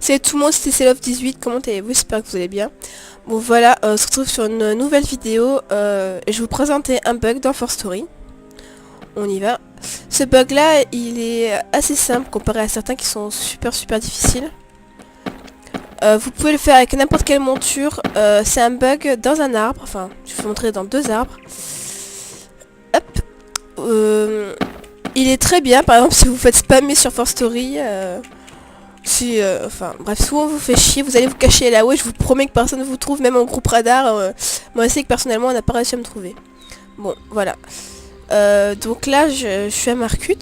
Salut tout le monde, c'était Love18, comment allez-vous? J'espère que vous allez bien. Bon voilà, on se retrouve sur une nouvelle vidéo. Je vais vous présenter un bug dans Force Story. On y va. Ce bug là, il est assez simple comparé à certains qui sont super difficiles. Vous pouvez le faire avec n'importe quelle monture. C'est un bug dans un arbre, enfin je vais vous montrer dans deux arbres. Hop. Il est très bien, par exemple si vous faites spammer sur Force Story. Enfin bref, souvent vous fait chier, vous allez vous cacher là-haut et je vous promets que personne ne vous trouve, même en groupe radar. Moi c'est que personnellement on n'a pas réussi à me trouver. Bon voilà. Donc là je suis à Marcut.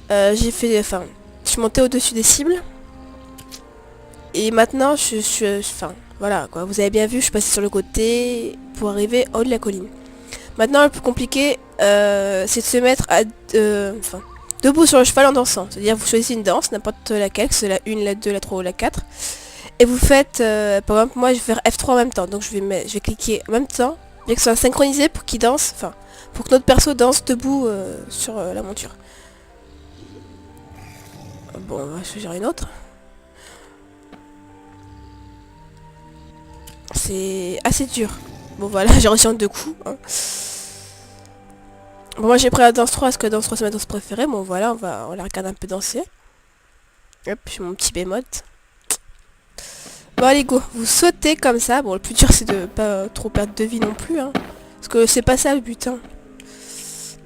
J'ai fait, enfin, je suis montée au-dessus des cibles. Et maintenant enfin voilà quoi, vous avez bien vu, je suis passée sur le côté pour arriver en haut de la colline. Maintenant le plus compliqué c'est de se mettre à debout sur le cheval en dansant. C'est-à-dire vous choisissez une danse, n'importe laquelle, que c'est la 1, la 2, la 3 ou la 4. Et vous faites, par exemple moi je vais faire F3 en même temps. Donc je vais cliquer en même temps, bien que ce soit synchronisé pour qu'il danse, enfin, pour que notre perso danse debout sur la monture. Bon, on va choisir une autre. C'est assez dur. Bon voilà, j'ai reçu en 2 coups. Hein. Bon, moi j'ai pris la danse 3 parce que la danse 3 c'est ma danse préférée. Bon voilà, on la regarde un peu danser. Hop, j'ai mon petit bémol. Bon allez go, vous sautez comme ça. Bon le plus dur c'est de pas trop perdre de vie non plus. Hein, parce que c'est pas ça le but. Hein.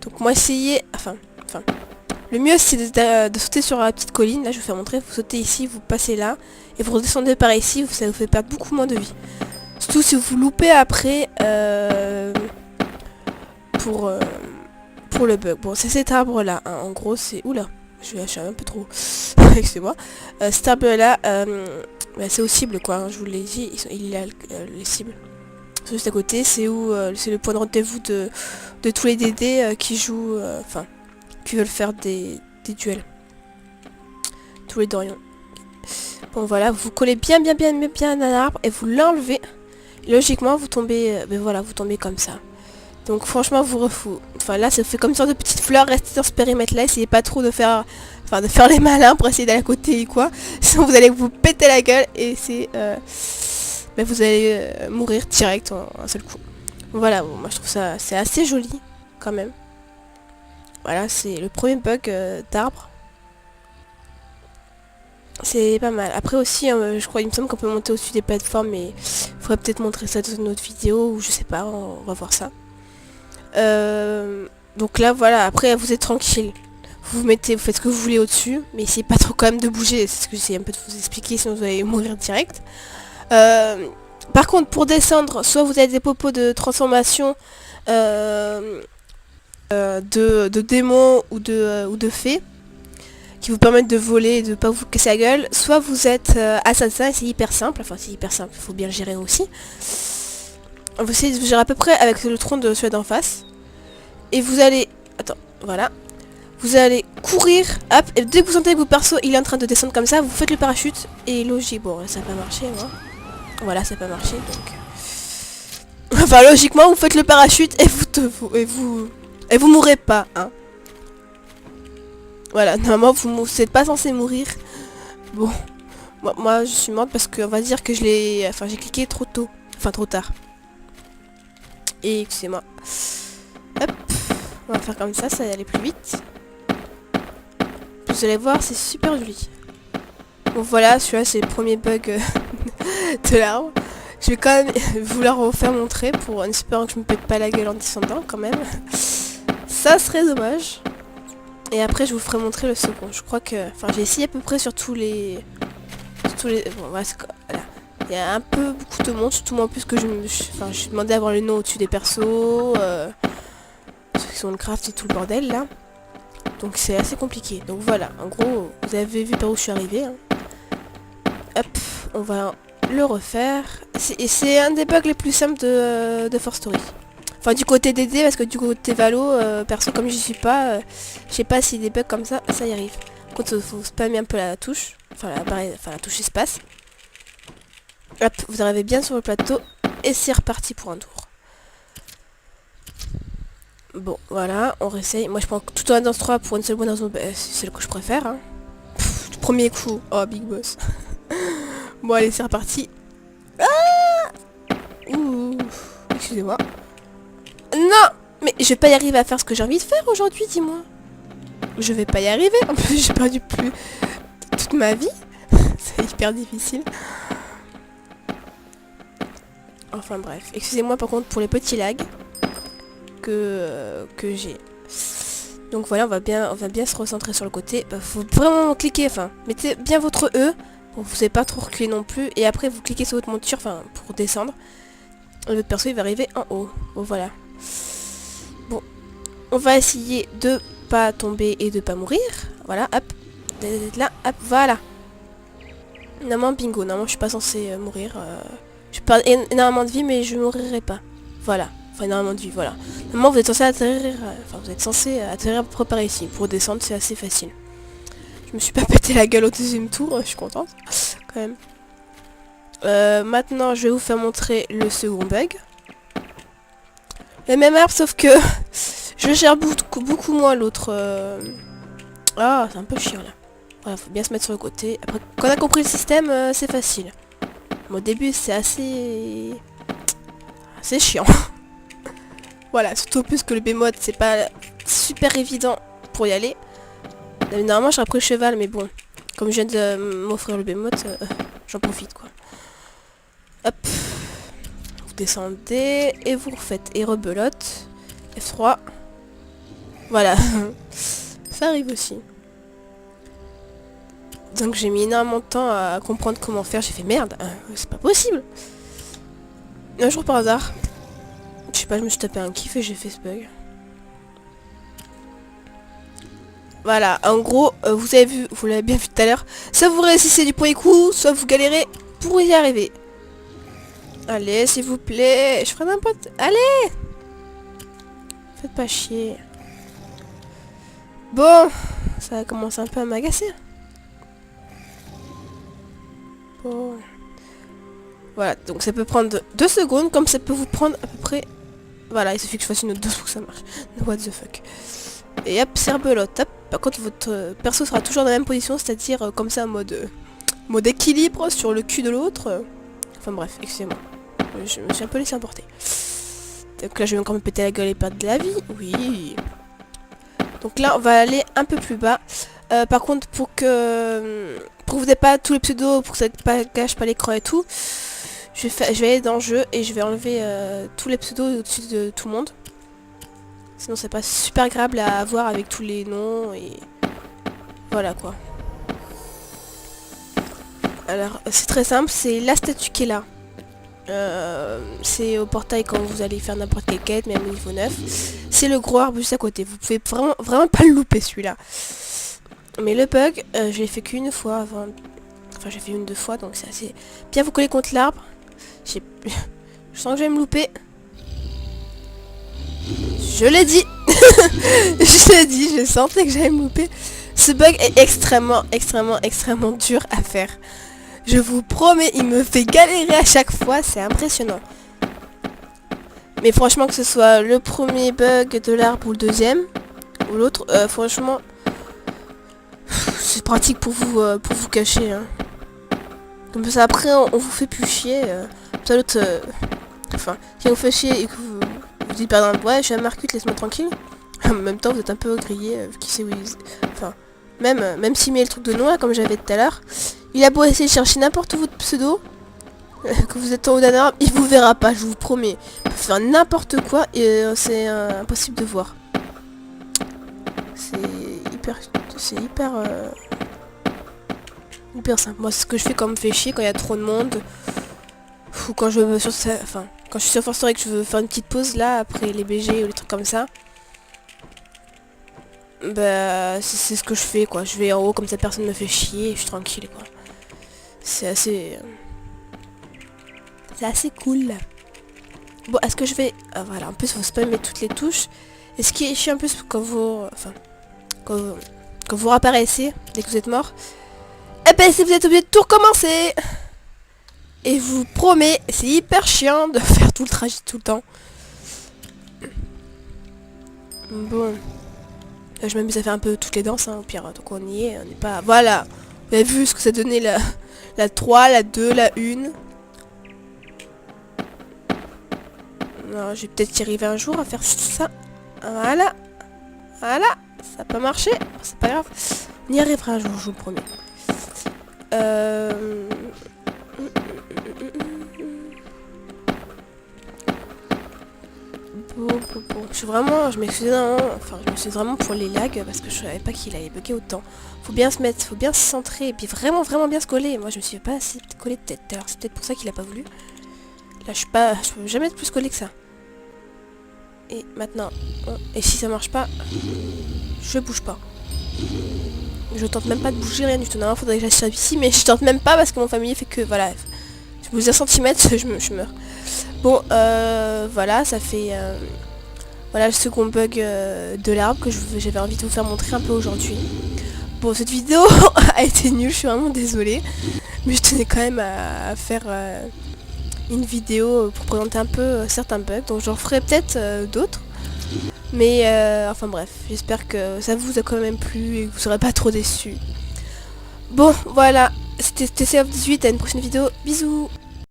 Donc moi essayez... Enfin... Le mieux c'est de sauter sur la petite colline. Là je vais vous faire montrer. Vous sautez ici, vous passez là. Et vous redescendez par ici. Ça vous fait perdre beaucoup moins de vie. Surtout si vous loupez après... pour le bug. Bon c'est cet arbre là. Hein. En gros c'est... Oula, je vais lâcher un peu trop. Excusez-moi. Cet arbre là... bah, c'est aux cibles quoi, hein, je vous l'ai dit, il y a les cibles. C'est juste à côté, c'est où c'est le point de rendez-vous de tous les DD qui jouent, enfin, qui veulent faire des duels. Tous les Dorians. Bon voilà, vous collez bien à un arbre et vous l'enlevez. Logiquement vous tombez, ben voilà, vous tombez comme ça. Donc franchement enfin là ça fait comme une sorte de petite fleur, restez dans ce périmètre là, essayez pas trop de faire les malins pour essayer d'aller à côté et quoi. Sinon vous allez vous péter la gueule et c'est ben vous allez mourir direct en un seul coup. Voilà, bon, moi je trouve ça c'est assez joli quand même. Voilà, c'est le premier bug d'arbre. C'est pas mal. Après aussi, je crois, il me semble qu'on peut monter au-dessus des plateformes, mais il faudrait peut-être montrer ça dans une autre vidéo ou je sais pas, on va voir ça. Donc là voilà, après vous êtes tranquille. Vous faites ce que vous voulez au-dessus, mais essayez pas trop quand même de bouger, c'est ce que j'essaie un peu de vous expliquer, sinon vous allez mourir direct. Par contre pour descendre, soit vous avez des popos de transformation de démons ou de fées qui vous permettent de voler et de pas vous casser la gueule, soit vous êtes assassin et c'est hyper simple, enfin c'est hyper simple, il faut bien le gérer aussi. Vous essayez de gérer à peu près avec le tronc de celui d'en face. Et vous allez... Attends, voilà. Vous allez courir, hop, et dès que vous sentez que votre perso il est en train de descendre comme ça, vous faites le parachute. Et logique, bon, ça n'a pas marché, moi. Voilà, ça n'a pas marché, donc... Enfin, logiquement, vous faites le parachute et vous mourrez pas, hein. Voilà, normalement, vous n'êtes pas censé mourir. Bon, moi, je suis morte parce qu'on va dire que j'ai cliqué trop tôt. Enfin, trop tard. Et excusez-moi. Hop, on va faire comme ça va aller plus vite. Vous allez voir, c'est super joli. Bon voilà, celui-là c'est le premier bug de l'arbre. Je vais quand même vous la refaire montrer en espérant que je me pète pas la gueule en descendant quand même. Ça serait dommage. Et après je vous ferai montrer le second. Je crois que... Enfin j'ai essayé à peu près sur tous les... Bon voilà, il y a beaucoup de monde, surtout moi en plus que je demandais à avoir le nom au-dessus des persos, ceux qui sont le craft et tout le bordel là. Donc c'est assez compliqué. Donc voilà, en gros, vous avez vu par où je suis arrivée. Hein. Hop, on va le refaire. Et c'est un des bugs les plus simples de Force Story. Enfin du côté DD, parce que du côté Valo, perso comme j'y suis pas, je sais pas si des bugs comme ça y arrive. Par contre, il faut spammer un peu la touche, la touche espace. Hop, vous arrivez bien sur le plateau et c'est reparti pour un tour. Bon, voilà, on réessaye. Moi, je prends tout en danse 3 pour une seule bonne raison, c'est celle que je préfère. Hein. Premier coup. Oh, Big Boss. Bon, allez, c'est reparti. Ah, ouh. Excusez-moi. Non, mais je vais pas y arriver à faire ce que j'ai envie de faire aujourd'hui, dis-moi. Je vais pas y arriver. En plus, j'ai perdu plus toute ma vie. C'est hyper difficile. Enfin bref. Excusez-moi par contre pour les petits lags que j'ai. Donc voilà, on va bien se recentrer sur le côté. Bah, faut vraiment cliquer, enfin, mettez bien votre E. Bon, vous savez pas trop reculer non plus. Et après, vous cliquez sur votre monture, enfin, pour descendre. Et votre perso, il va arriver en haut. Bon, voilà. Bon, on va essayer de pas tomber et de pas mourir. Voilà, hop. Là, hop, voilà. Normalement, bingo. Normalement, je suis pas censée mourir. Je perds énormément de vie, mais je mourrai pas. Voilà. Enfin, énormément de vie, voilà. Normalement, vous êtes censé atterrir... Enfin, vous êtes censé atterrir par ici. Pour descendre, c'est assez facile. Je me suis pas pété la gueule au deuxième tour. Je suis contente. Quand même. Maintenant, je vais vous faire montrer le second bug. Le même arbre, sauf que... je gère beaucoup moins l'autre... Ah, c'est un peu chiant, là. Voilà, faut bien se mettre sur le côté. Après, quand on a compris le système, c'est facile. Bon, au début, c'est assez chiant. Voilà, surtout plus que le B-mode, c'est pas super évident pour y aller. Normalement, j'aurais pris le cheval, mais bon, comme je viens de m'offrir le B-mode, j'en profite, quoi. Hop. Vous descendez, et vous refaites, et rebelote. F3. Voilà. Ça arrive aussi. Donc j'ai mis énormément de temps à comprendre comment faire. J'ai fait merde, c'est pas possible. Un jour par hasard, je sais pas, je me suis tapé un kiff et j'ai fait ce bug. Voilà, en gros, vous avez vu, vous l'avez bien vu tout à l'heure. Soit vous réussissez du premier coup, soit vous galérez pour y arriver. Allez, s'il vous plaît, je ferai n'importe... Allez! Faites pas chier. Bon, ça va commencer un peu à m'agacer. Bon. Voilà, donc ça peut prendre 2 secondes, comme ça peut vous prendre à peu près... Voilà, il suffit que je fasse une autre dose pour que ça marche. What the fuck. Et hop, c'est rebelote. Hop. Par contre, votre perso sera toujours dans la même position, c'est-à-dire comme ça, mode équilibre sur le cul de l'autre. Enfin bref, excusez-moi. Je me suis un peu laissé emporter. Donc là, je vais encore me péter la gueule et perdre de la vie. Oui. Donc là, on va aller un peu plus bas. Par contre, pour que vous n'ayez pas tous les pseudos, pour que ça ne gâche pas l'écran et tout, je vais aller dans le jeu et je vais enlever tous les pseudos au-dessus de tout le monde. Sinon, c'est pas super agréable à avoir avec tous les noms et voilà quoi. Alors, c'est très simple, c'est la statue qui est là. C'est au portail quand vous allez faire n'importe quelle quête, même au niveau 9. C'est le gros arbre juste à côté. Vous pouvez vraiment pas le louper celui-là. Mais le bug, je l'ai fait qu'une fois avant. Enfin, j'ai fait une 2 fois, donc c'est assez bien vous coller contre l'arbre. Je sens que je vais me louper. Je l'ai dit. Je l'ai dit, je sentais que j'allais me louper. Ce bug est extrêmement dur à faire. Je vous promets, il me fait galérer à chaque fois, c'est impressionnant. Mais franchement, que ce soit le premier bug de l'arbre ou le deuxième, ou l'autre, franchement, c'est pratique pour vous cacher. Hein. Comme ça, après, on vous fait plus chier. Ça, l'autre, enfin, si on vous fait chier et que vous dites par exemple, ouais, je suis à Marcute, laisse-moi tranquille. En même temps, vous êtes un peu grillé, qui sait où il... Enfin, même s'il met le truc de noix, comme j'avais tout à l'heure, il a beau essayer de chercher n'importe où votre pseudo, que vous êtes en haut d'un arbre, il vous verra pas, je vous promets. Il peut faire n'importe quoi et c'est impossible de voir. C'est hyper simple. Moi, c'est ce que je fais quand on me fait chier, quand il y a trop de monde. Ou quand je veux quand je suis sur Force Story et que je veux faire une petite pause là, après les BG ou les trucs comme ça. Bah, c'est ce que je fais quoi. Je vais en haut comme ça personne me fait chier et je suis tranquille quoi. C'est assez cool. Bon, est-ce que je vais... Ah, voilà, en plus faut spammer toutes les touches. Et ce qui est chiant en plus quand vous... Enfin... Quand vous réapparaissez dès que vous êtes mort. Eh ben si vous êtes obligé de tout recommencer. Et je vous promets, c'est hyper chiant de faire tout le trajet tout le temps. Bon. Là, je m'amuse à faire un peu toutes les danses, hein, au pire. Donc on y est, on n'est pas... Voilà. Vous avez vu ce que ça donnait la 3, la 2, la 1. Non, je vais peut-être y arriver un jour à faire ça. Voilà. Voilà. Ça n'a pas marché. C'est pas grave. On y arrivera un jour, je vous le promets. Bon. Je m'excuse vraiment pour les lags parce que je savais pas qu'il allait bugger autant. Faut bien se mettre, faut bien se centrer et puis vraiment bien se coller. Moi je me suis pas assez collé de tête. Alors c'est peut-être pour ça qu'il a pas voulu. Là je peux jamais être plus collé que ça. Et maintenant, et si ça marche pas, je bouge pas. Je tente même pas de bouger, rien du tout. Normalement faudrait que j'aille ici, mais je tente même pas parce que mon familier fait que voilà. Je bouge 1 centimètre, je meurs. Bon, voilà, ça fait voilà le second bug de l'arbre que j'avais envie de vous faire montrer un peu aujourd'hui. Bon, cette vidéo a été nulle, je suis vraiment désolée. Mais je tenais quand même à faire une vidéo pour présenter un peu certains bugs. Donc j'en ferai peut-être d'autres. Mais enfin bref, j'espère que ça vous a quand même plu et que vous serez pas trop déçus. Bon, voilà, c'était TCOF18, à une prochaine vidéo. Bisous.